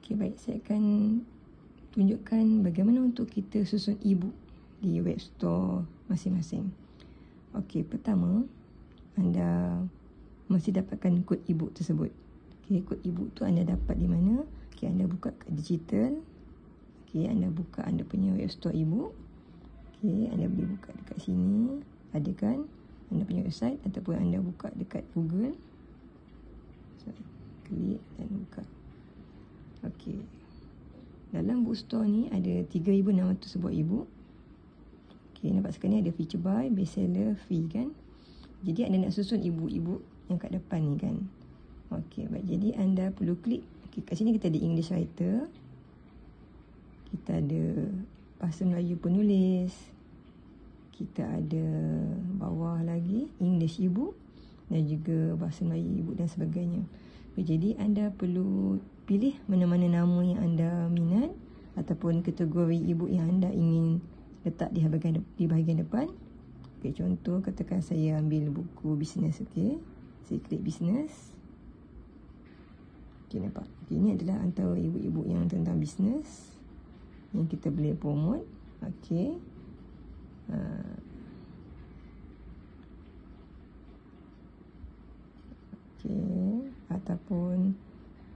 Okey, baik. Saya akan tunjukkan bagaimana untuk kita susun e-book di web store masing-masing. Okey, pertama, anda mesti dapatkan kod e-book tersebut. Okey, kod e-book tu anda dapat di mana? Okey, anda buka kat digital. Okey, anda buka anda punya web store e-book. Okey, anda boleh buka dekat sini. Ada kan? Anda punya website ataupun anda buka dekat Google. So, klik dan buka. Okey. Dalam bookstore ni ada 3,600 sebuah e-book. Okey, nampak sekarang ni ada feature buy, bestseller, free kan. Jadi anda nak susun e-book yang kat depan ni kan. Okey, baik. Jadi anda perlu klik. Okey, kat sini kita ada English writer. Kita ada bahasa Melayu penulis. Kita ada bawah lagi English e-book dan juga bahasa Melayu e-book dan sebagainya. Jadi anda perlu pilih mana-mana nama yang anda minat ataupun kategori e-book yang anda ingin letak di bahagian depan. Okey, contoh katakan saya ambil buku bisnes. Okey, saya klik bisnes. Okey, nampak. Okey, ini adalah antara e-book yang tentang bisnes yang kita boleh promote. Okey. Okey, ataupun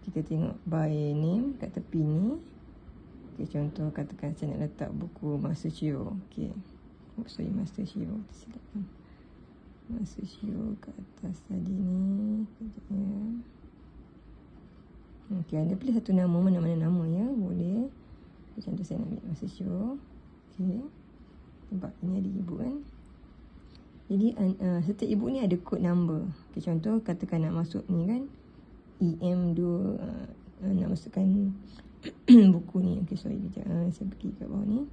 kita tengok by name kat tepi ni. Okey, contoh katakan saya nak letak buku Master Shiro. Okey. Master Shiro. Tersilap. Master Shiro kat atas tadi ni. Kejapnya. Okey, anda pilih satu nama, mana-mana nama ya, boleh. Contoh saya nak ambil Master Shiro. Okey. Nampak ini ada e-book kan. Jadi setiap e-book ni ada kod number. Okay, contoh katakan nak masuk ni kan, EM2, nak masukkan buku ni. Okay, sorry kejap. Saya pergi kat bawah ni.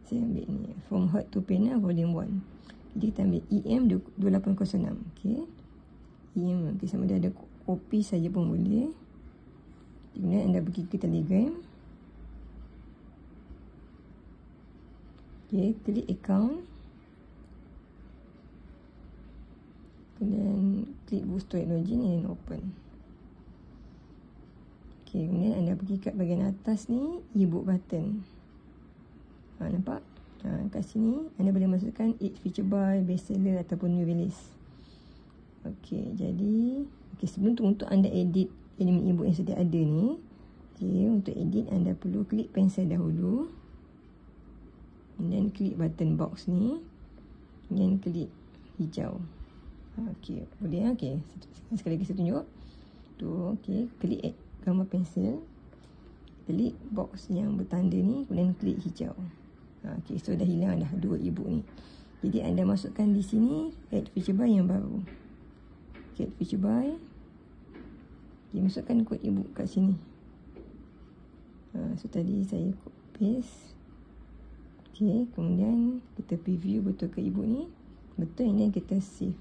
Saya ambil ni, From Heart to Pen volume 1. Jadi kita ambil EM2806. Okay. EM, okay, sama ada kopi saja pun boleh. Kemudian anda pergi ke Telegram. Okay, klik account. Kemudian klik Bookstore Technology ni dan open. Okay, kemudian anda pergi kat bahagian atas ni, e-book button. Nampak? Kat sini anda boleh masukkan feature buy, bestseller ataupun new release. Okay, jadi sebelum tu untuk anda edit elemen e-book yang sedia ada ni. Okay, untuk edit anda perlu klik pensel dahulu. Kemudian klik button box ni. Kemudian klik hijau. Okey, boleh. Okey, sekali lagi saya tunjuk. Tu, okey, klik add gambar pensel. Klik box yang bertanda ni, kemudian klik hijau. Okey, so dah hilang dah dua e-book ni. Jadi anda masukkan di sini add feature buy yang baru. Okey, add feature buy. Okey, masukkan kod e-book kat sini. So tadi saya paste. Okey, kemudian kita preview betul ke e-book ni. Betul, ini kita save.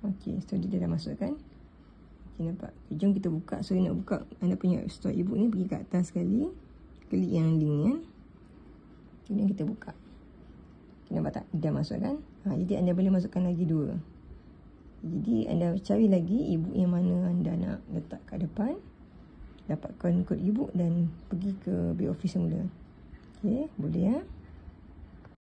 Okey, so dia dah masuk kan. Okey, nampak. Okay, jom kita buka. So nak buka anda punya store e-book ni, pergi ke atas sekali. Klik yang link ni kan. Kemudian kita buka. Okay, nampak tak? Dia masuk kan. Jadi anda boleh masukkan lagi dua. Jadi anda cari lagi e-book yang mana anda nak letak kat depan. Dapatkan kod e-book dan pergi ke back office semula. Okey, boleh ya.